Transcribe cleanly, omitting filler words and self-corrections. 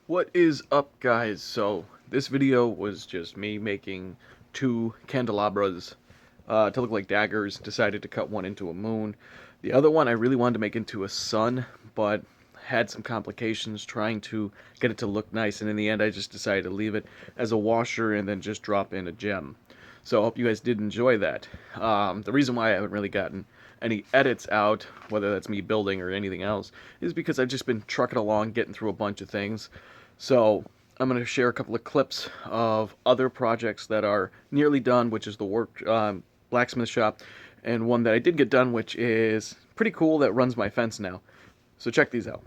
What is up, guys? So this video was just me making two candelabras to look like daggers. Decided to cut one into a moon. The other one I really wanted to make into a sun, but had some complications trying to get it to look nice, and in the end I just decided to leave it as a washer and then just drop in a gem. So I hope you guys did enjoy that. The reason why I haven't really gotten any edits out, whether that's me building or anything else, is because I've just been trucking along, getting through a bunch of things. So I'm going to share a couple of clips of other projects that are nearly done, which is the blacksmith shop, and one that I did get done, which is pretty cool, that runs my fence now. So check these out.